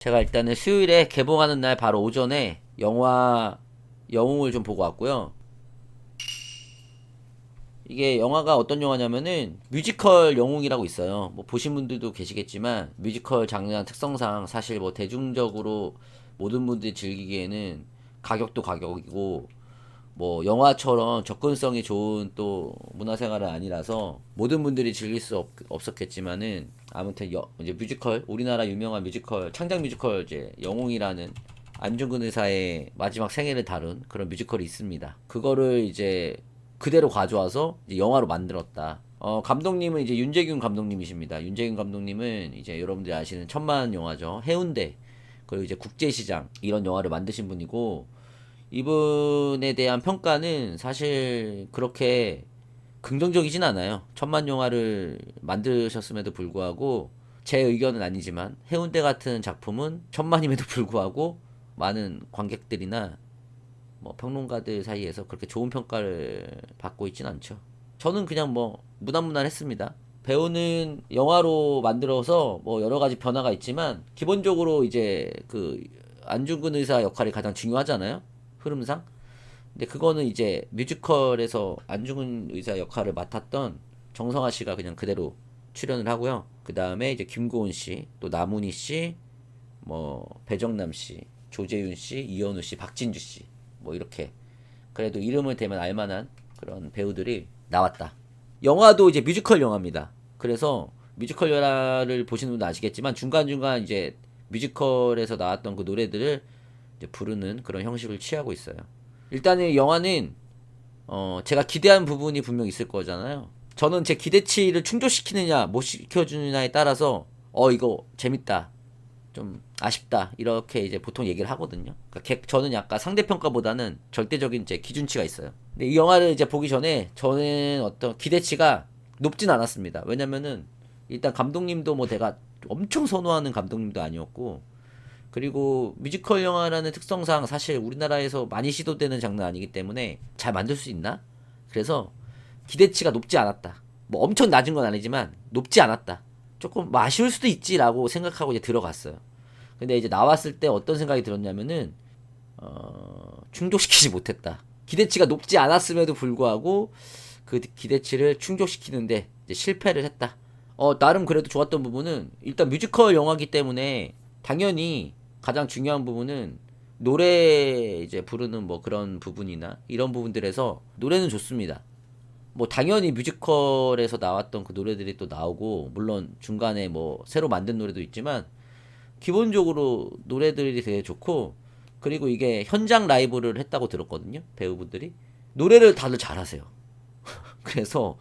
제가 일단은 수요일에 개봉하는 날 바로 오전에 영화 영웅을 좀 보고 왔고요. 이게 영화가 어떤 영화냐면은 뮤지컬 영웅이라고 있어요. 뭐 보신 분들도 계시겠지만 뮤지컬 장르 특성상 사실 뭐 대중적으로 모든 분들이 즐기기에는 가격도 가격이고 뭐 영화처럼 접근성이 좋은 또 문화생활은 아니라서 모든 분들이 즐길 수 없었겠지만은 아무튼 이제 뮤지컬 우리나라 유명한 뮤지컬 창작 뮤지컬 이제 영웅이라는 안중근 의사의 마지막 생애를 다룬 그런 뮤지컬이 있습니다. 그거를 이제 그대로 가져와서 이제 영화로 만들었다. 감독님은 이제 윤재균 감독님이십니다. 윤재균 감독님은 이제 여러분들이 아시는 천만 영화죠. 해운대 그리고 이제 국제시장 이런 영화를 만드신 분이고 이분에 대한 평가는 사실 그렇게 긍정적이진 않아요. 천만 영화를 만드셨음에도 불구하고 제 의견은 아니지만 해운대 같은 작품은 천만임에도 불구하고 많은 관객들이나 뭐 평론가들 사이에서 그렇게 좋은 평가를 받고 있진 않죠. 저는 그냥 뭐 무난무난했습니다. 배우는 영화로 만들어서 뭐 여러 가지 변화가 있지만 기본적으로 이제 그 안중근 의사 역할이 가장 중요하잖아요. 흐름상. 근데 그거는 이제 뮤지컬에서 안중근 의사 역할을 맡았던 정성화 씨가 그냥 그대로 출연을 하고요. 그 다음에 이제 김고은 씨, 또 나문희 씨, 뭐 배정남 씨, 조재윤 씨, 이현우 씨, 박진주 씨, 뭐 이렇게 그래도 이름을 대면 알만한 그런 배우들이 나왔다. 영화도 이제 뮤지컬 영화입니다. 그래서 뮤지컬 영화를 보시는 분도 아시겠지만 중간중간 이제 뮤지컬에서 나왔던 그 노래들을 이제 부르는 그런 형식을 취하고 있어요. 일단은 영화는 제가 기대한 부분이 분명 있을 거잖아요. 저는 제 기대치를 충족시키느냐 못 시켜주느냐에 따라서 이거 재밌다 좀 아쉽다 이렇게 이제 보통 얘기를 하거든요. 그러니까 저는 약간 상대평가보다는 절대적인 제 기준치가 있어요. 근데 이 영화를 이제 보기 전에 저는 어떤 기대치가 높진 않았습니다. 왜냐면은 일단 감독님도 뭐 내가 엄청 선호하는 감독님도 아니었고 그리고 뮤지컬 영화라는 특성상 사실 우리나라에서 많이 시도되는 장르 아니기 때문에 잘 만들 수 있나? 그래서 기대치가 높지 않았다. 뭐 엄청 낮은 건 아니지만 높지 않았다. 조금 뭐 아쉬울 수도 있지라고 생각하고 이제 들어갔어요. 근데 이제 나왔을 때 어떤 생각이 들었냐면은 충족시키지 못했다. 기대치가 높지 않았음에도 불구하고 그 기대치를 충족시키는데 이제 실패를 했다. 나름 그래도 좋았던 부분은 일단 뮤지컬 영화기 때문에 당연히 가장 중요한 부분은 노래 이제 부르는 뭐 그런 부분이나 이런 부분들에서 노래는 좋습니다. 뭐 당연히 뮤지컬에서 나왔던 그 노래들이 또 나오고 물론 중간에 뭐 새로 만든 노래도 있지만 기본적으로 노래들이 되게 좋고 그리고 이게 현장 라이브를 했다고 들었거든요. 배우분들이 노래를 다들 잘하세요. 그래서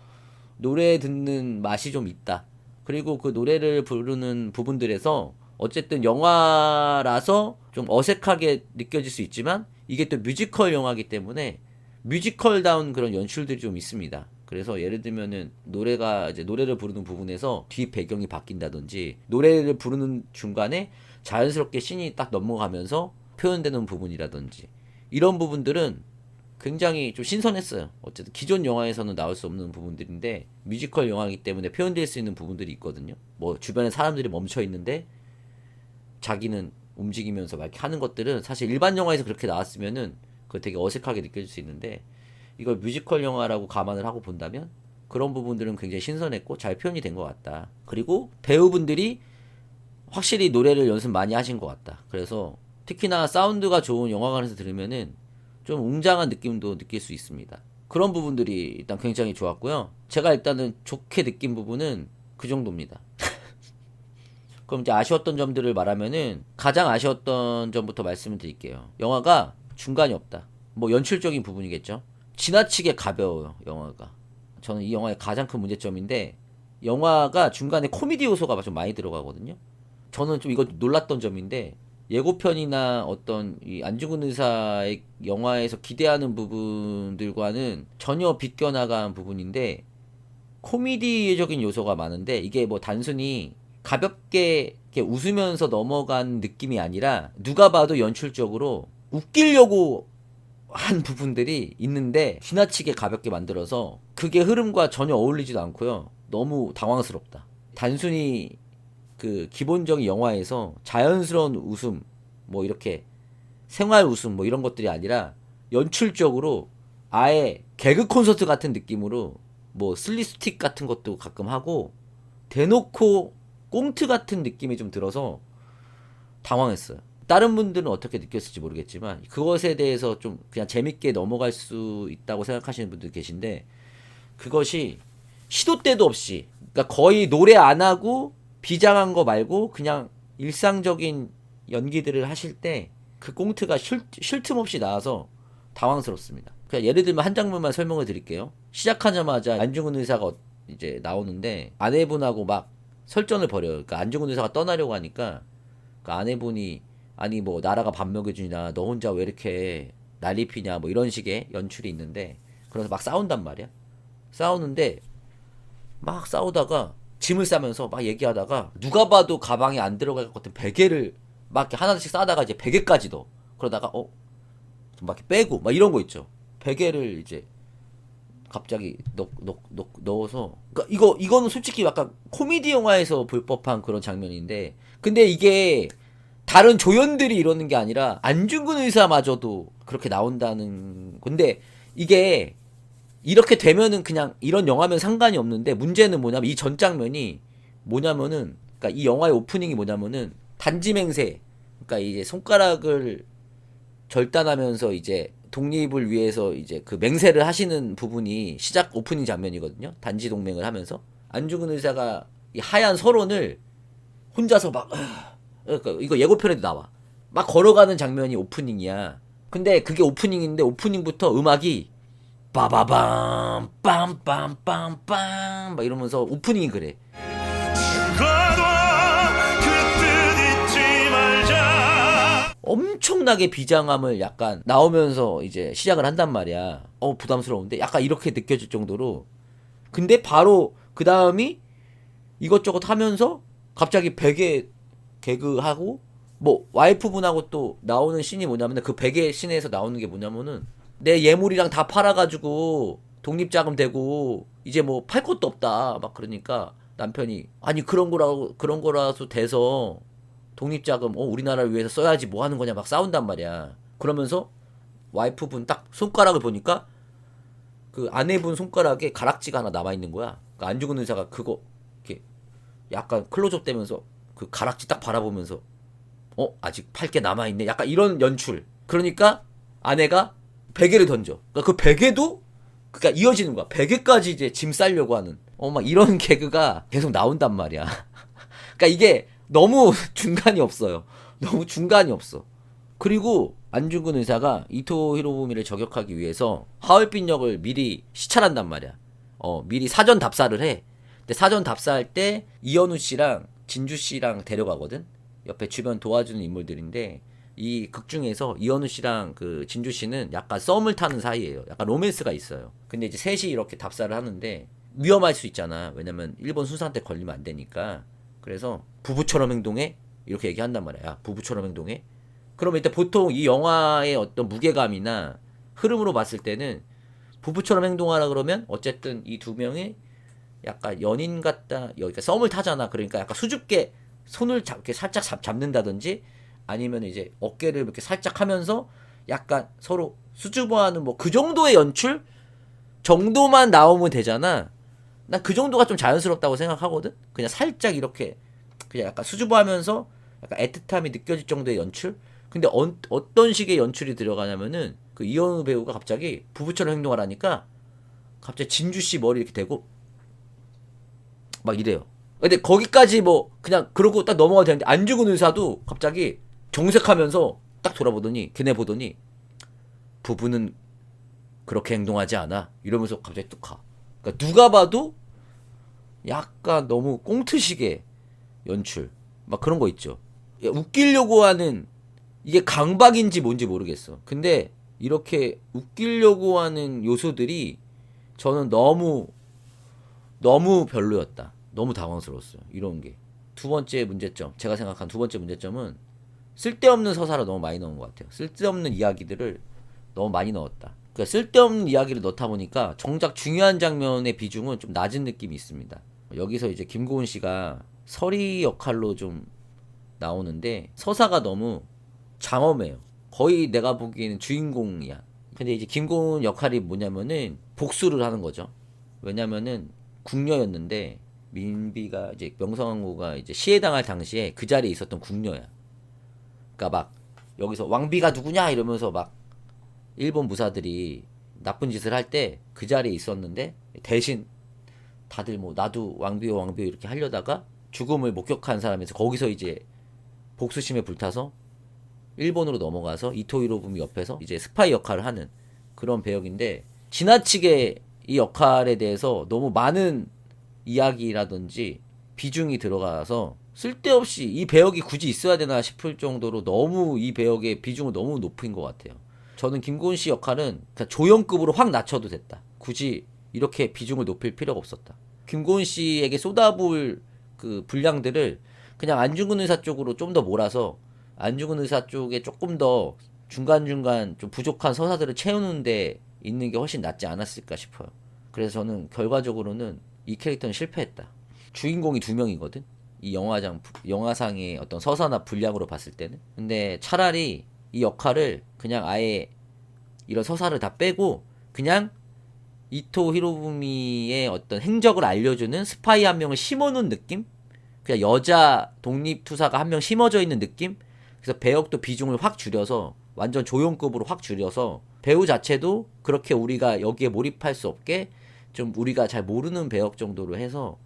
노래 듣는 맛이 좀 있다. 그리고 그 노래를 부르는 부분들에서 어쨌든 영화라서 좀 어색하게 느껴질 수 있지만 이게 또 뮤지컬 영화이기 때문에 뮤지컬다운 그런 연출들이 좀 있습니다. 그래서 예를 들면은 노래가 이제 노래를 부르는 부분에서 뒤 배경이 바뀐다든지 노래를 부르는 중간에 자연스럽게 씬이 딱 넘어가면서 표현되는 부분이라든지 이런 부분들은 굉장히 좀 신선했어요. 어쨌든 기존 영화에서는 나올 수 없는 부분들인데 뮤지컬 영화이기 때문에 표현될 수 있는 부분들이 있거든요. 뭐 주변에 사람들이 멈춰 있는데 자기는 움직이면서 막 이렇게 하는 것들은 사실 일반 영화에서 그렇게 나왔으면은 그거 되게 어색하게 느껴질 수 있는데 이걸 뮤지컬 영화라고 감안을 하고 본다면 그런 부분들은 굉장히 신선했고 잘 표현이 된 것 같다. 그리고 배우분들이 확실히 노래를 연습 많이 하신 것 같다. 그래서 특히나 사운드가 좋은 영화관에서 들으면은 좀 웅장한 느낌도 느낄 수 있습니다. 그런 부분들이 일단 굉장히 좋았고요. 제가 일단은 좋게 느낀 부분은 그 정도입니다. 그럼 이제 아쉬웠던 점들을 말하면은 가장 아쉬웠던 점부터 말씀을 드릴게요. 영화가 중간이 없다. 뭐 연출적인 부분이겠죠. 지나치게 가벼워요, 영화가. 저는 이 영화의 가장 큰 문제점인데 영화가 중간에 코미디 요소가 좀 많이 들어가거든요. 저는 좀 이거 놀랐던 점인데 예고편이나 어떤 이 안중근 의사의 영화에서 기대하는 부분들과는 전혀 비껴나간 부분인데 코미디적인 요소가 많은데 이게 뭐 단순히 가볍게 이렇게 웃으면서 넘어간 느낌이 아니라 누가 봐도 연출적으로 웃기려고 한 부분들이 있는데 지나치게 가볍게 만들어서 그게 흐름과 전혀 어울리지도 않고요. 너무 당황스럽다. 단순히 그 기본적인 영화에서 자연스러운 웃음, 뭐 이렇게 생활 웃음 뭐 이런 것들이 아니라 연출적으로 아예 개그 콘서트 같은 느낌으로 뭐 슬립스틱 같은 것도 가끔 하고 대놓고 꽁트 같은 느낌이 좀 들어서 당황했어요. 다른 분들은 어떻게 느꼈을지 모르겠지만 그것에 대해서 좀 그냥 재밌게 넘어갈 수 있다고 생각하시는 분들 계신데, 그것이 시도 때도 없이, 그러니까 거의 노래 안 하고 비장한 거 말고 그냥 일상적인 연기들을 하실 때 그 꽁트가 쉴 틈 없이 나와서 당황스럽습니다. 그냥 예를 들면 한 장면만 설명을 드릴게요. 시작하자마자 안중근 의사가 이제 나오는데 아내분하고 막 설전을 벌여요. 그러니까 안중근 의사가 떠나려고 하니까 그 아내분이 아니 뭐 나라가 밥 먹여주냐, 너 혼자 왜 이렇게 난리 피냐, 뭐 이런 식의 연출이 있는데, 그래서 막 싸운단 말이야. 싸우는데 막 싸우다가 짐을 싸면서 막 얘기하다가 누가 봐도 가방에 안 들어갈 것 같은 베개를 막 이렇게 하나씩 싸다가 이제 베개까지 넣어. 그러다가 막 이렇게 빼고 막 이런 거 있죠. 베개를 이제 갑자기 넣어서, 그러니까 이거는 솔직히 약간 코미디 영화에서 볼 법한 그런 장면인데, 근데 이게 다른 조연들이 이러는 게 아니라 안중근 의사마저도 그렇게 나온다는 건데, 이게 이렇게 되면은 그냥 이런 영화면 상관이 없는데, 문제는 뭐냐면 이 전 장면이 뭐냐면은, 그러니까 이 영화의 오프닝이 뭐냐면은 단지 맹세, 그러니까 이제 손가락을 절단하면서 이제 독립을 위해서 이제 그 맹세를 하시는 부분이 시작 오프닝 장면이거든요. 단지 동맹을 하면서 안중근 의사가 이 하얀 서론을 혼자서 막 그러니까 이거 예고편에도 나와. 막 걸어가는 장면이 오프닝이야. 근데 그게 오프닝인데 오프닝부터 음악이 빠바밤 빰빰빰빰 막 이러면서 오프닝이 그래. 엄청나게 비장함을 약간 나오면서 이제 시작을 한단 말이야. 부담스러운데 약간 이렇게 느껴질 정도로. 근데 바로 그 다음이 이것저것 하면서 갑자기 베개 개그하고, 뭐 와이프분하고 또 나오는 씬이 뭐냐면, 그 베개 씬에서 나오는 게 뭐냐면은 내 예물이랑 다 팔아가지고 독립자금 되고 이제 뭐 팔 것도 없다 막 그러니까 남편이 아니 그런 거라서 돼서 독립자금 우리나라를 위해서 써야지 뭐 하는 거냐 막 싸운단 말이야. 그러면서 와이프분 딱 손가락을 보니까 그 아내분 손가락에 가락지가 하나 남아 있는 거야. 그러니까 안중근 의사가 그거 이렇게 약간 클로즈업 되면서 그 가락지 딱 바라보면서 아직 팔 게 남아 있네. 약간 이런 연출. 그러니까 아내가 베개를 던져. 그러니까 그 베개도 그러니까 이어지는 거야. 베개까지 이제 짐 싸려고 하는 막 이런 개그가 계속 나온단 말이야. 그러니까 이게 너무 중간이 없어요. 너무 중간이 없어. 그리고 안중근 의사가 이토 히로부미를 저격하기 위해서 하얼빈역을 미리 시찰한단 말이야. 미리 사전 답사를 해. 근데 사전 답사할 때 이현우 씨랑 진주 씨랑 데려가거든. 옆에 주변 도와주는 인물들인데, 이 극 중에서 이현우 씨랑 그 진주 씨는 약간 썸을 타는 사이예요. 약간 로맨스가 있어요. 근데 이제 셋이 이렇게 답사를 하는데 위험할 수 있잖아. 왜냐면 일본 수사한테 걸리면 안 되니까. 그래서 부부처럼 행동해? 이렇게 얘기한단 말이야. 야, 부부처럼 행동해? 그러면 일단 보통 이 영화의 어떤 무게감이나 흐름으로 봤을 때는 부부처럼 행동하라 그러면 어쨌든 이 두 명이 약간 연인 같다. 여기가 썸을 타잖아. 그러니까 약간 수줍게 손을 이렇게 살짝 잡는다든지, 아니면 이제 어깨를 이렇게 살짝 하면서 약간 서로 수줍어하는 뭐 그 정도의 연출 정도만 나오면 되잖아. 난 그 정도가 좀 자연스럽다고 생각하거든. 그냥 살짝 이렇게 그냥 약간 수줍어하면서 약간 애틋함이 느껴질 정도의 연출. 근데 어떤 식의 연출이 들어가냐면은 그 이현우 배우가 갑자기 부부처럼 행동하라니까 갑자기 진주 씨 머리 이렇게 대고 막 이래요. 근데 거기까지 뭐 그냥 그러고 딱 넘어가도 되는데, 안중근 의사도 갑자기 정색하면서 딱 돌아보더니 걔네 보더니 부부는 그렇게 행동하지 않아 이러면서 갑자기 뚝 가. 그러니까 누가 봐도 약간 너무 꽁트식의 연출 막 그런 거 있죠. 웃기려고 하는, 이게 강박인지 뭔지 모르겠어. 근데 이렇게 웃기려고 하는 요소들이 저는 너무 별로였다. 너무 당황스러웠어요. 이런 게. 두 번째 문제점, 제가 생각한 두 번째 문제점은 쓸데없는 서사를 너무 많이 넣은 것 같아요. 쓸데없는 이야기들을 너무 많이 넣었다. 그러니까 쓸데없는 이야기를 넣다 보니까 정작 중요한 장면의 비중은 좀 낮은 느낌이 있습니다. 여기서 이제 김고은 씨가 서리 역할로 좀 나오는데 서사가 너무 장엄해요. 거의 내가 보기에는 주인공이야. 근데 이제 김고은 역할이 뭐냐면은 복수를 하는 거죠. 왜냐면은 궁녀였는데 민비가 이제 명성황후가 이제 시해당할 당시에 그 자리에 있었던 궁녀야. 그러니까 막 여기서 왕비가 누구냐 이러면서 막 일본 무사들이 나쁜 짓을 할 때 그 자리에 있었는데 대신 다들 뭐 나도 왕비요 왕비요 이렇게 하려다가 죽음을 목격한 사람에서 거기서 이제 복수심에 불타서 일본으로 넘어가서 이토 히로부미 옆에서 이제 스파이 역할을 하는 그런 배역인데 지나치게 이 역할에 대해서 너무 많은 이야기라든지 비중이 들어가서 쓸데없이 이 배역이 굳이 있어야 되나 싶을 정도로 너무 이 배역의 비중을 너무 높인 것 같아요. 저는 김고은 씨 역할은 그냥 조연급으로 확 낮춰도 됐다. 굳이 이렇게 비중을 높일 필요가 없었다. 김고은 씨에게 쏟아부을 그 분량들을 그냥 안중근 의사 쪽으로 좀 더 몰아서 안중근 의사 쪽에 조금 더 중간중간 좀 부족한 서사들을 채우는 데 있는 게 훨씬 낫지 않았을까 싶어요. 그래서 저는 결과적으로는 이 캐릭터는 실패했다. 주인공이 두 명이거든. 이 영화상의 어떤 서사나 분량으로 봤을 때는. 근데 차라리 이 역할을 그냥 아예 이런 서사를 다 빼고 그냥 이토 히로부미의 어떤 행적을 알려주는 스파이 한 명을 심어놓은 느낌? 그냥 여자 독립투사가 한 명 심어져 있는 느낌? 그래서 배역도 비중을 확 줄여서 완전 조연급으로 확 줄여서 배우 자체도 그렇게 우리가 여기에 몰입할 수 없게 좀 우리가 잘 모르는 배역 정도로 해서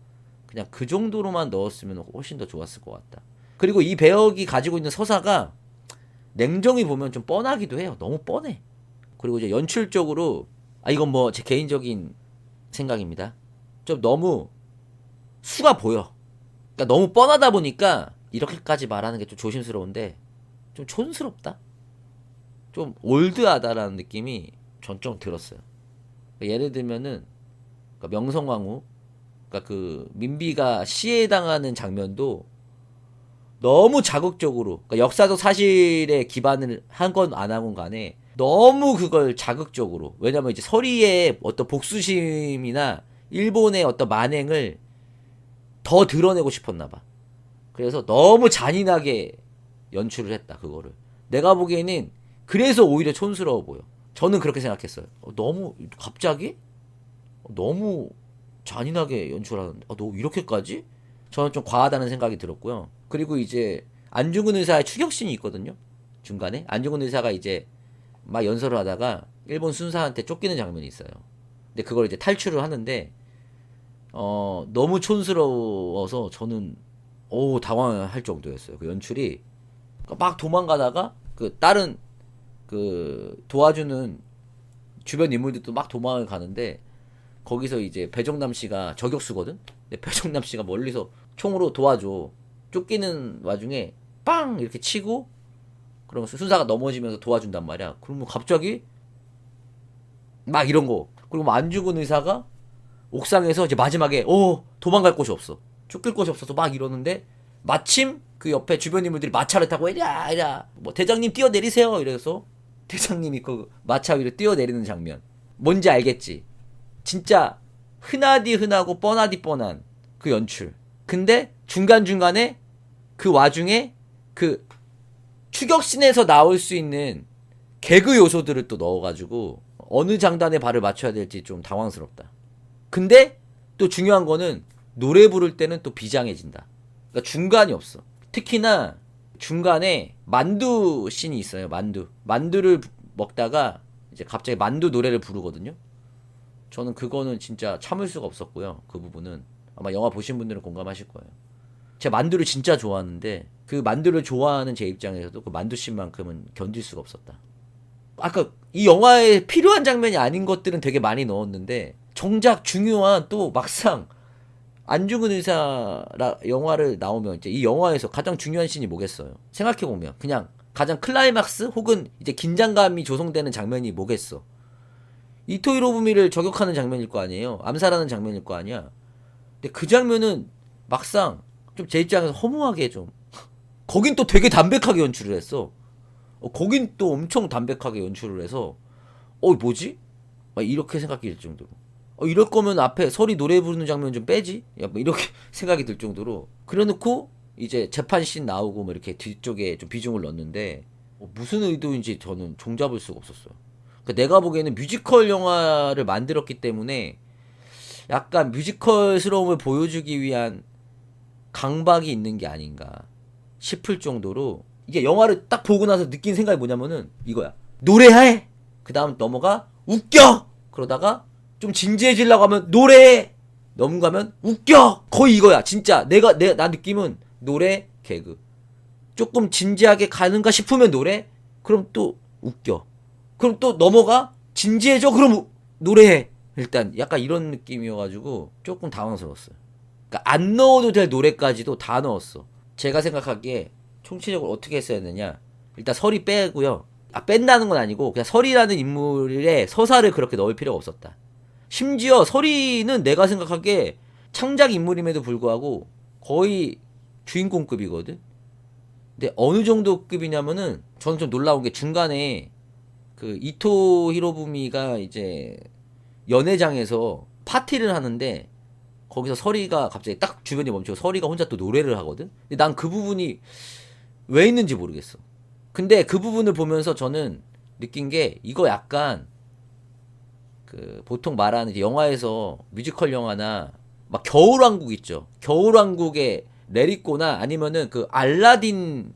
그냥 그 정도로만 넣었으면 훨씬 더 좋았을 것 같다. 그리고 이 배역이 가지고 있는 서사가 냉정히 보면 좀 뻔하기도 해요. 너무 뻔해. 그리고 이제 연출적으로 이건 뭐 제 개인적인 생각입니다. 좀 너무 수가 보여. 그러니까 너무 뻔하다 보니까 이렇게까지 말하는 게 좀 조심스러운데 좀 촌스럽다. 좀 올드하다라는 느낌이 전 좀 들었어요. 그러니까 예를 들면은 그러니까 명성황후, 그러니까 그 민비가 시해당하는 장면도 너무 자극적으로, 그러니까 역사적 사실에 기반을 한 건 안 한 건 간에 너무 그걸 자극적으로, 왜냐면 이제 서리의 어떤 복수심이나 일본의 어떤 만행을 더 드러내고 싶었나 봐. 그래서 너무 잔인하게 연출을 했다, 그거를. 내가 보기에는 그래서 오히려 촌스러워 보여. 저는 그렇게 생각했어요. 너무 갑자기 너무 잔인하게 연출하는데 너 이렇게까지? 저는 좀 과하다는 생각이 들었고요. 그리고 이제 안중근 의사의 추격신이 있거든요. 중간에 안중근 의사가 이제 막 연설을 하다가 일본 순사한테 쫓기는 장면이 있어요. 근데 그걸 이제 탈출을 하는데 너무 촌스러워서 저는 당황할 정도였어요. 그 연출이 막 도망가다가 그 다른 그 도와주는 주변 인물들도 막 도망을 가는데 거기서 이제 배정남 씨가 저격수거든. 근데 배정남 씨가 멀리서 총으로 도와줘. 쫓기는 와중에 빵 이렇게 치고 그러면 순사가 넘어지면서 도와준단 말이야. 그러면 갑자기 막 이런 거. 그리고 뭐 안중근 의사가 옥상에서 이제 마지막에 도망갈 곳이 없어. 쫓길 곳이 없어서 막 이러는데 마침 그 옆에 주변 인물들이 마차를 타고 이라 뭐 대장님 뛰어내리세요 이래서 대장님이 그 마차 위로 뛰어내리는 장면. 뭔지 알겠지? 진짜 흔하디 흔하고 뻔하디 뻔한 그 연출. 근데 중간중간에 그 와중에 그 추격신에서 나올 수 있는 개그 요소들을 또 넣어가지고 어느 장단에 발을 맞춰야 될지 좀 당황스럽다. 근데 또 중요한 거는 노래 부를 때는 또 비장해진다. 그러니까 중간이 없어. 특히나 중간에 만두 씬이 있어요. 만두를 먹다가 이제 갑자기 만두 노래를 부르거든요. 저는 그거는 진짜 참을 수가 없었고요. 그 부분은 아마 영화 보신 분들은 공감하실 거예요. 제가 만두를 진짜 좋아하는데 그 만두를 좋아하는 제 입장에서도 그 만두 씬만큼은 견딜 수가 없었다. 아까 이 영화에 필요한 장면이 아닌 것들은 되게 많이 넣었는데 정작 중요한 또 막상 안중근 의사 영화를 나오면 이제 이 영화에서 가장 중요한 씬이 뭐겠어요? 생각해보면 그냥 가장 클라이막스 혹은 이제 긴장감이 조성되는 장면이 뭐겠어? 이토 히로부미를 저격하는 장면일 거 아니에요? 암살하는 장면일 거 아니야? 근데 그 장면은 막상 좀 제 입장에서 허무하게 좀 거긴 또 되게 담백하게 연출을 했어. 거긴 또 엄청 담백하게 연출을 해서 뭐지? 막 이렇게 생각이 들 정도로 이럴 거면 앞에 설이 노래 부르는 장면 좀 빼지? 야, 뭐 이렇게 생각이 들 정도로. 그래 놓고 이제 재판씬 나오고 뭐 이렇게 뒤쪽에 좀 비중을 넣었는데 무슨 의도인지 저는 종잡을 수가 없었어요. 그러니까 내가 보기에는 뮤지컬 영화를 만들었기 때문에 약간 뮤지컬스러움을 보여주기 위한 강박이 있는 게 아닌가 싶을 정도로 이게 영화를 딱 보고 나서 느낀 생각이 뭐냐면은 이거야. 노래해! 그 다음 넘어가 웃겨! 그러다가 좀 진지해지려고 하면 노래해! 넘어가면 웃겨! 거의 이거야. 진짜 나 느낌은 노래, 개그. 조금 진지하게 가는가 싶으면 노래? 그럼 또 웃겨. 그럼 또 넘어가? 진지해져? 그럼 노래해. 일단 약간 이런 느낌이어가지고 조금 당황스러웠어요. 그러니까 안 넣어도 될 노래까지도 다 넣었어. 제가 생각하기에 총체적으로 어떻게 했어야 되냐. 일단 설이 빼고요. 뺀다는 건 아니고 그냥 설이라는 인물의 서사를 그렇게 넣을 필요가 없었다. 심지어 설이는 내가 생각하기에 창작 인물임에도 불구하고 거의 주인공급이거든. 근데 어느 정도 급이냐면은 저는 좀 놀라운 게 중간에 그 이토 히로부미가 이제 연회장에서 파티를 하는데 거기서 서리가 갑자기 딱 주변이 멈추고 서리가 혼자 또 노래를 하거든. 근데 난 그 부분이 왜 있는지 모르겠어. 근데 그 부분을 보면서 저는 느낀 게 이거 약간 그 보통 말하는 이제 영화에서 뮤지컬 영화나 막 겨울왕국 있죠. 겨울왕국의 레리꼬나 아니면은 그 알라딘에서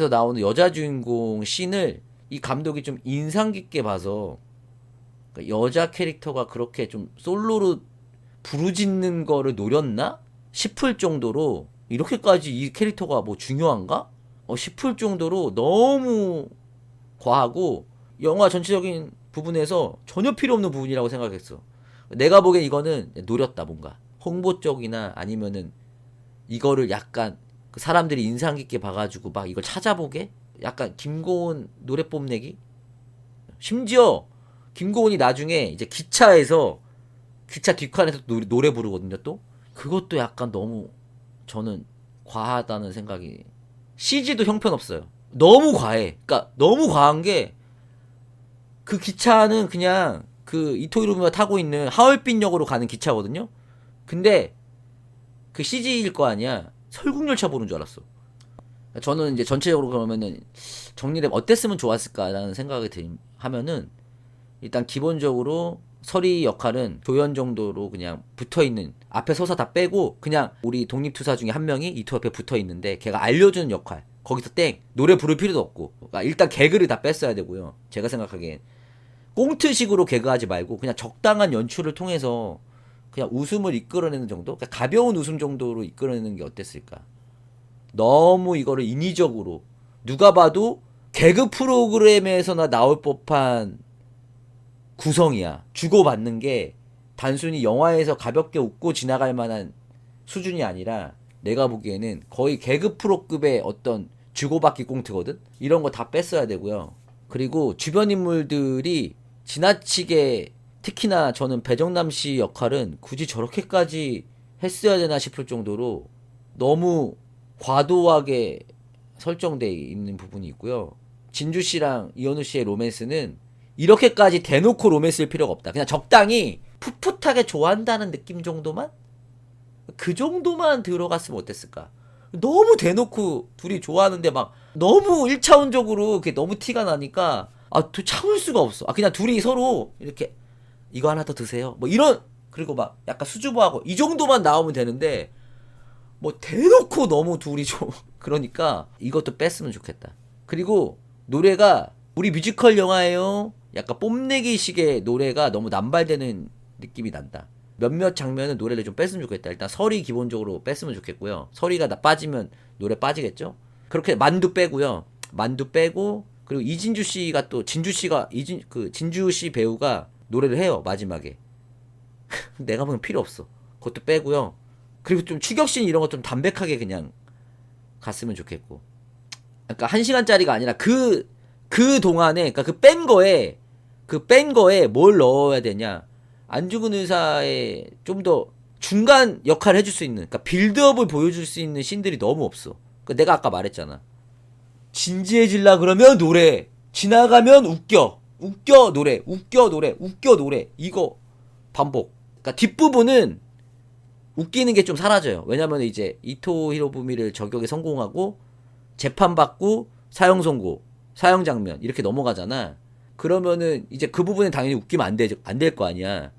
나오는 여자 주인공 씬을 이 감독이 좀 인상 깊게 봐서 그러니까 여자 캐릭터가 그렇게 좀 솔로로 부르짖는 거를 노렸나 싶을 정도로 이렇게까지 이 캐릭터가 뭐 중요한가? 싶을 정도로 너무 과하고 영화 전체적인 부분에서 전혀 필요 없는 부분이라고 생각했어. 내가 보기엔 이거는 노렸다 뭔가 홍보 쪽이나 아니면은 이거를 약간 그 사람들이 인상 깊게 봐가지고 막 이걸 찾아보게 약간 김고은 노래 뽐내기. 심지어 김고은이 나중에 이제 기차에서 기차 뒷칸에서 노래 부르거든요 또. 그것도 약간 너무 저는 과하다는 생각이. CG도 형편없어요. 너무 과해. 그러니까 너무 과한 게 그 기차는 그냥 그 이토이루미가 타고 있는 하얼빈역으로 가는 기차거든요. 근데 그 CG일 거 아니야. 설국열차 보는 줄 알았어. 저는 이제 전체적으로 그러면은 정리를 어땠으면 좋았을까라는 생각이 하면은 일단 기본적으로 서리 역할은 조연 정도로 그냥 붙어있는 앞에 서사 다 빼고 그냥 우리 독립투사 중에 한 명이 이토 옆에 붙어있는데 걔가 알려주는 역할 거기서 땡 노래 부를 필요도 없고 그러니까 일단 개그를 다 뺐어야 되고요. 제가 생각하기엔 꽁트식으로 개그하지 말고 그냥 적당한 연출을 통해서 그냥 웃음을 이끌어내는 정도? 그러니까 가벼운 웃음 정도로 이끌어내는 게 어땠을까? 너무 이거를 인위적으로 누가 봐도 개그 프로그램에서나 나올 법한 구성이야. 주고받는 게 단순히 영화에서 가볍게 웃고 지나갈 만한 수준이 아니라 내가 보기에는 거의 개그 프로급의 어떤 주고받기 꽁트거든? 이런 거 다 뺐어야 되고요. 그리고 주변 인물들이 지나치게 특히나 저는 배정남 씨 역할은 굳이 저렇게까지 했어야 되나 싶을 정도로 너무 과도하게 설정되어 있는 부분이 있고요. 진주 씨랑 이현우 씨의 로맨스는 이렇게까지 대놓고 로맨스일 필요가 없다. 그냥 적당히 풋풋하게 좋아한다는 느낌 정도만? 그 정도만 들어갔으면 어땠을까? 너무 대놓고 둘이 좋아하는데 막 너무 1차원적으로 그게 너무 티가 나니까 참을 수가 없어. 그냥 둘이 서로 이렇게 이거 하나 더 드세요. 뭐 이런 그리고 막 약간 수줍어하고 이 정도만 나오면 되는데 뭐 대놓고 너무 둘이 좀 그러니까 이것도 뺐으면 좋겠다. 그리고 노래가 우리 뮤지컬 영화예요. 약간 뽐내기 식의 노래가 너무 남발되는 느낌이 난다. 몇몇 장면은 노래를 좀 뺐으면 좋겠다. 일단 설이 기본적으로 뺐으면 좋겠고요. 설이가 빠지면 노래 빠지겠죠? 그렇게 만두 빼고요. 만두 빼고 그리고 이진주 씨가 또 진주 씨가 진주 씨 배우가 노래를 해요. 마지막에. 내가 보면 필요 없어. 그것도 빼고요. 그리고 좀 추격씬 이런 거 좀 담백하게 그냥 갔으면 좋겠고. 그러니까 1시간짜리가 아니라 그 동안에 그러니까 그 뺀 거에 뭘 넣어야 되냐. 안 죽은 의사에 좀 더 중간 역할을 해줄 수 있는 그러니까 빌드업을 보여줄 수 있는 씬들이 너무 없어. 그러니까 내가 아까 말했잖아. 진지해질라 그러면 노래 지나가면 웃겨 노래 웃겨 노래 이거 반복. 그러니까 뒷부분은 웃기는 게 좀 사라져요. 왜냐면 이제 이토 히로부미를 저격에 성공하고 재판받고 사형 선고, 사형 장면 이렇게 넘어가잖아. 그러면은 이제 그 부분은 당연히 웃기면 안 될 거 아니야.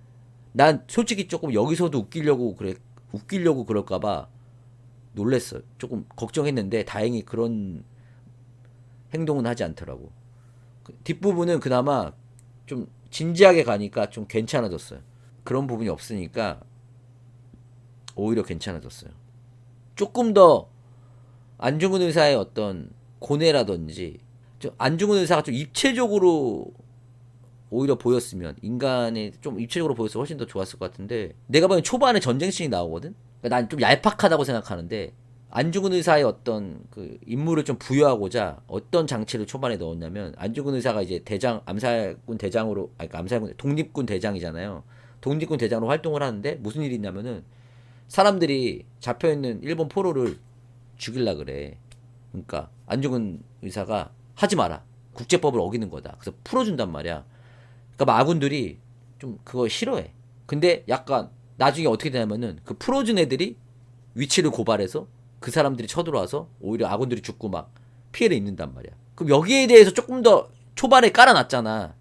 난 솔직히 조금 여기서도 웃기려고 그럴까봐 놀랬어요. 조금 걱정했는데 다행히 그런 행동은 하지 않더라고. 뒷부분은 그나마 좀 진지하게 가니까 좀 괜찮아졌어요. 그런 부분이 없으니까 오히려 괜찮아졌어요. 조금 더 안중근 의사의 어떤 고뇌라든지 안중근 의사가 좀 입체적으로 오히려 보였으면 인간이 좀 입체적으로 보였으면 훨씬 더 좋았을 것 같은데 내가 보기엔 초반에 전쟁씬이 나오거든? 그러니까 난 좀 얄팍하다고 생각하는데 안중근 의사의 어떤 그 임무를 좀 부여하고자 어떤 장치를 초반에 넣었냐면 안중근 의사가 이제 암살군 대장으로 암살군 독립군 대장이잖아요. 독립군 대장으로 활동을 하는데 무슨 일이 있냐면은 사람들이 잡혀있는 일본 포로를 죽일라 그래. 그러니까 안중근 의사가 하지 마라. 국제법을 어기는 거다. 그래서 풀어준단 말이야. 그러니까 막 아군들이 좀 그거 싫어해. 근데 약간 나중에 어떻게 되냐면은 그 풀어준 애들이 위치를 고발해서 그 사람들이 쳐들어와서 오히려 아군들이 죽고 막 피해를 입는단 말이야. 그럼 여기에 대해서 조금 더 초반에 깔아놨잖아.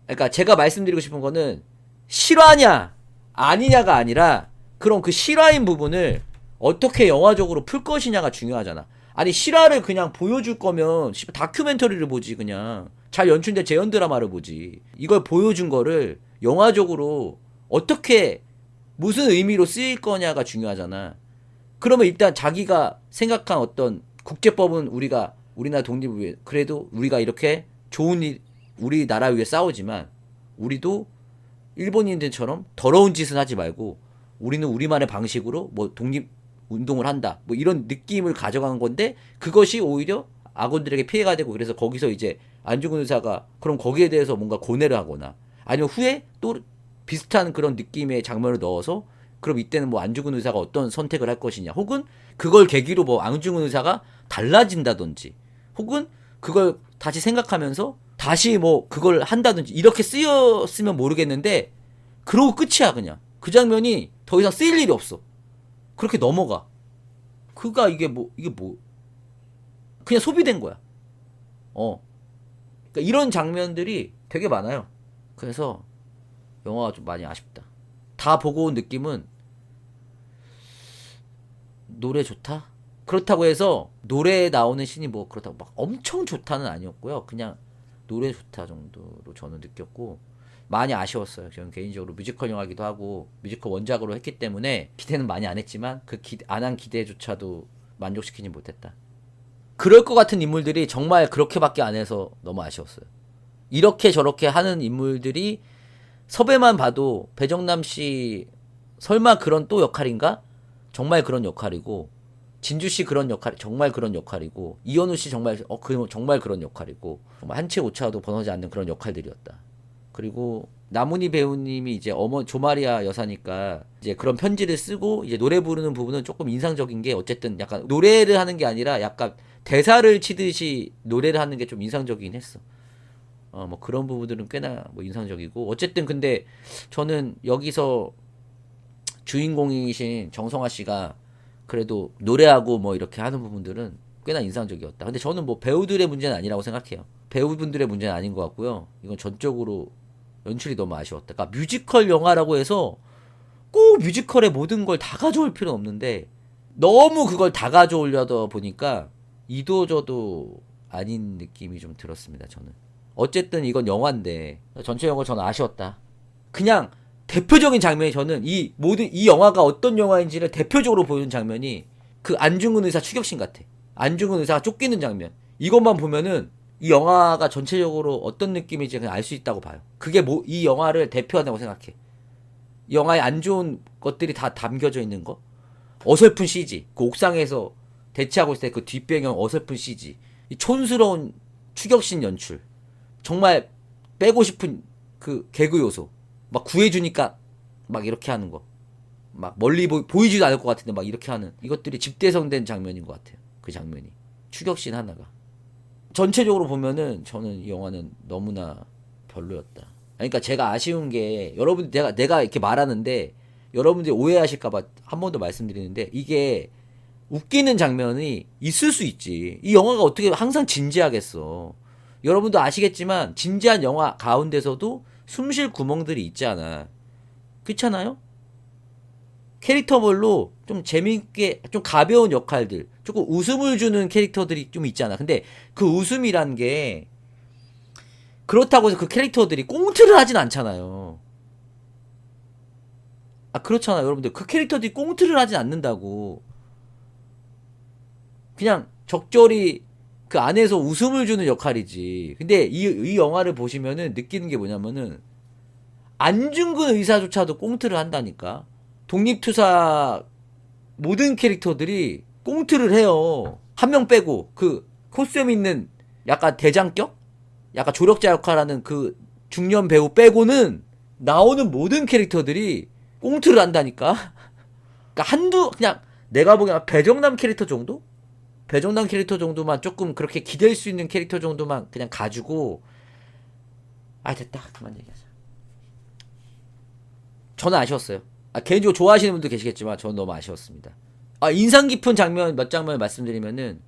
그러니까 제가 말씀드리고 싶은 거는 실화냐 아니냐가 아니라 그런 그 실화인 부분을 어떻게 영화적으로 풀 것이냐가 중요하잖아. 아니 실화를 그냥 보여줄 거면 다큐멘터리를 보지. 그냥 잘 연출된 재현 드라마를 보지. 이걸 보여준 거를 영화적으로 어떻게 무슨 의미로 쓰일 거냐가 중요하잖아. 그러면 일단 자기가 생각한 어떤 국제법은 우리나라 독립을 위해 그래도 우리가 이렇게 좋은 일 우리나라 위해 싸우지만 우리도 일본인들처럼 더러운 짓은 하지 말고 우리는 우리만의 방식으로 뭐 독립 운동을 한다. 뭐 이런 느낌을 가져간 건데 그것이 오히려 아군들에게 피해가 되고 그래서 거기서 이제 안중근 의사가 그럼 거기에 대해서 뭔가 고뇌를 하거나 아니면 후에 또 비슷한 그런 느낌의 장면을 넣어서 그럼 이때는 뭐 안중근 의사가 어떤 선택을 할 것이냐 혹은 그걸 계기로 뭐 안중근 의사가 달라진다든지 혹은 그걸 다시 생각하면서 다시 뭐 그걸 한다든지 이렇게 쓰였으면 모르겠는데 그러고 끝이야. 그냥 그 장면이 더 이상 쓰일 일이 없어. 그렇게 넘어가. 이게 뭐 그냥 소비된 거야. 그러니까 이런 장면들이 되게 많아요. 그래서 영화가 좀 많이 아쉽다. 다 보고 온 느낌은 노래 좋다? 그렇다고 해서 노래에 나오는 신이 뭐 그렇다고 막 엄청 좋다는 아니었고요. 그냥 노래 좋다 정도로 저는 느꼈고 많이 아쉬웠어요. 저는 개인적으로 뮤지컬 영화기도 하고 뮤지컬 원작으로 했기 때문에 기대는 많이 안 했지만 그 안 한 기대조차도 만족시키지 못했다. 그럴 것 같은 인물들이 정말 그렇게밖에 안 해서 너무 아쉬웠어요. 이렇게 저렇게 하는 인물들이 섭외만 봐도 배정남 씨 설마 그런 또 역할인가? 정말 그런 역할이고 진주 씨 그런 역할 정말 그런 역할이고 이현우 씨 정말 그런 역할이고 정말 한치 오차도 번하지 않는 그런 역할들이었다. 그리고 나문희 배우님이 이제 조마리아 여사니까 이제 그런 편지를 쓰고 이제 노래 부르는 부분은 조금 인상적인 게 어쨌든 약간 노래를 하는 게 아니라 약간 대사를 치듯이 노래를 하는 게 좀 인상적이긴 했어. 뭐 그런 부분들은 꽤나 뭐 인상적이고 어쨌든 근데 저는 여기서 주인공이신 정성화 씨가 그래도 노래하고 뭐 이렇게 하는 부분들은 꽤나 인상적이었다. 근데 저는 뭐 배우들의 문제는 아니라고 생각해요. 배우분들의 문제는 아닌 것 같고요. 이건 전적으로 연출이 너무 아쉬웠다. 그러니까 뮤지컬 영화라고 해서 꼭 뮤지컬의 모든 걸 다 가져올 필요는 없는데 너무 그걸 다 가져오려다 보니까 이도저도 아닌 느낌이 좀 들었습니다. 저는. 어쨌든 이건 영화인데 전체적으로 저는 아쉬웠다. 그냥 대표적인 장면이 저는 이 영화가 어떤 영화인지를 대표적으로 보여준 장면이 그 안중근 의사 추격신 같아. 안중근 의사가 쫓기는 장면. 이것만 보면은 이 영화가 전체적으로 어떤 느낌인지 그냥 알 수 있다고 봐요. 그게 이 영화를 대표한다고 생각해. 이 영화에 안 좋은 것들이 다 담겨져 있는 거. 어설픈 CG. 그 옥상에서 대치하고 있을 때 그 뒷배경 어설픈 CG. 이 촌스러운 추격신 연출. 정말 빼고 싶은 그 개그 요소. 막 구해주니까 막 이렇게 하는 거. 막 멀리 보이지도 않을 것 같은데 막 이렇게 하는. 이것들이 집대성된 장면인 것 같아요. 그 장면이. 추격신 하나가. 전체적으로 보면은 저는 이 영화는 너무나 별로였다. 그러니까 제가 아쉬운 게 여러분 내가 이렇게 말하는데 여러분들이 오해하실까봐 한 번 더 말씀드리는데 이게 웃기는 장면이 있을 수 있지. 이 영화가 어떻게 항상 진지하겠어. 여러분도 아시겠지만 진지한 영화 가운데서도 숨쉴 구멍들이 있잖아. 그렇잖아요? 캐릭터별로 좀 재밌게 좀 가벼운 역할들 조금 웃음을 주는 캐릭터들이 좀 있잖아. 근데 그 웃음이란 게 그렇다고 해서 그 캐릭터들이 꽁트를 하진 않잖아요. 아 그렇잖아요 여러분들. 그 캐릭터들이 꽁트를 하진 않는다고. 그냥 적절히 그 안에서 웃음을 주는 역할이지. 근데 이 영화를 보시면은 느끼는 게 뭐냐면은 안중근 의사조차도 꽁트를 한다니까. 독립투사 모든 캐릭터들이 꽁트를 해요. 한 명 빼고 그 코스튬 있는 약간 대장격? 약간 조력자 역할하는 그 중년 배우 빼고는 나오는 모든 캐릭터들이 꽁트를 한다니까. 그러니까 그냥 내가 보기엔 배정남 캐릭터 정도? 배정남 캐릭터 정도만 조금 그렇게 기댈 수 있는 캐릭터 정도만 그냥 가지고 됐다 그만 얘기하자. 저는 아쉬웠어요. 개인적으로 좋아하시는 분도 계시겠지만 저는 너무 아쉬웠습니다. 인상 깊은 장면 몇 장면 말씀드리면은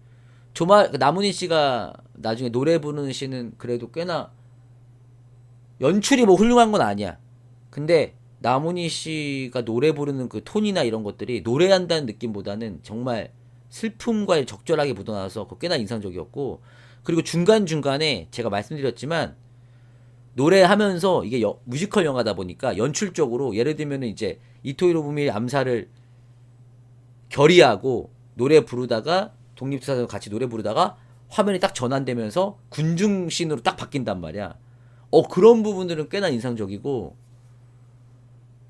나문희 씨가 나중에 노래 부르는 시는 그래도 꽤나 연출이 뭐 훌륭한 건 아니야. 근데 나문희 씨가 노래 부르는 그 톤이나 이런 것들이 노래한다는 느낌보다는 정말 슬픔과 적절하게 묻어나서 꽤나 인상적이었고, 그리고 중간중간에 제가 말씀드렸지만 노래하면서 이게 뮤지컬 영화다 보니까 연출적으로 예를 들면 이제 이토 히로부미의 암살을 결의하고 노래 부르다가 독립투사들 같이 노래 부르다가 화면이 딱 전환되면서 군중 씬으로 딱 바뀐단 말이야. 그런 부분들은 꽤나 인상적이고,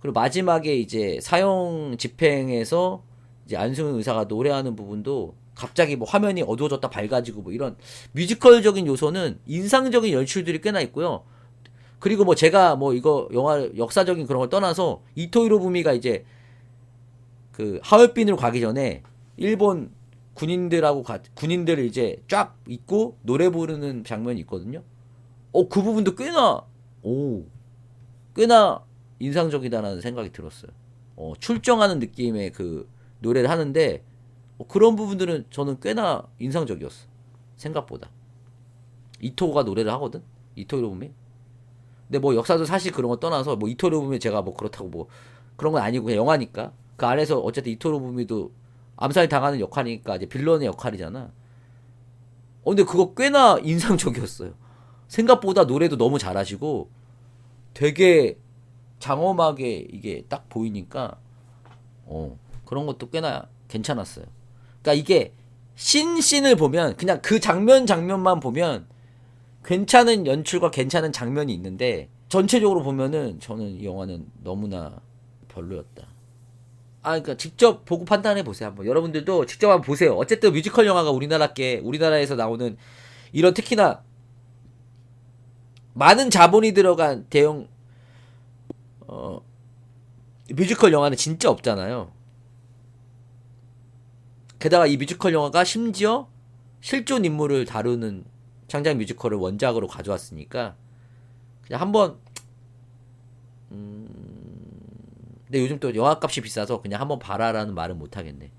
그리고 마지막에 이제 사형 집행에서 이제 안승훈 의사가 노래하는 부분도 갑자기 뭐 화면이 어두워졌다 밝아지고 뭐 이런 뮤지컬적인 요소는 인상적인 연출들이 꽤나 있고요. 그리고 뭐 제가 뭐 이거 영화 역사적인 그런 걸 떠나서 이토 히로부미가 이제 그 하얼빈으로 가기 전에 일본 군인들을 이제 쫙 입고 노래 부르는 장면이 있거든요. 그 부분도 꽤나 인상적이다라는 생각이 들었어요. 출정하는 느낌의 그 노래를 하는데 그런 부분들은 저는 꽤나 인상적이었어. 생각보다. 이토가 노래를 하거든. 이토 히로부미. 근데 뭐 역사도 사실 그런 거 떠나서 뭐 이토 히로부미 제가 뭐 그렇다고 뭐 그런 건 아니고 그냥 영화니까 그 안에서 어쨌든 이토 히로부미도 암살 당하는 역할이니까 이제 빌런의 역할이잖아. 근데 그거 꽤나 인상적이었어요. 생각보다 노래도 너무 잘하시고 되게 장엄하게 이게 딱 보이니까 그런 것도 꽤나 괜찮았어요. 그러니까 이게 씬을 보면 그냥 그 장면만 보면 괜찮은 연출과 괜찮은 장면이 있는데 전체적으로 보면은 저는 이 영화는 너무나 별로였다. 그러니까 직접 보고 판단해 보세요. 한번 여러분들도 직접 한번 보세요. 어쨌든 뮤지컬 영화가 우리나라에서 나오는 이런 특히나 많은 자본이 들어간 대형 뮤지컬 영화는 진짜 없잖아요. 게다가 이 뮤지컬 영화가 심지어 실존 인물을 다루는 창작 뮤지컬을 원작으로 가져왔으니까 그냥 한번 근데 요즘 또 영화값이 비싸서 그냥 한번 봐라라는 말은 못하겠네.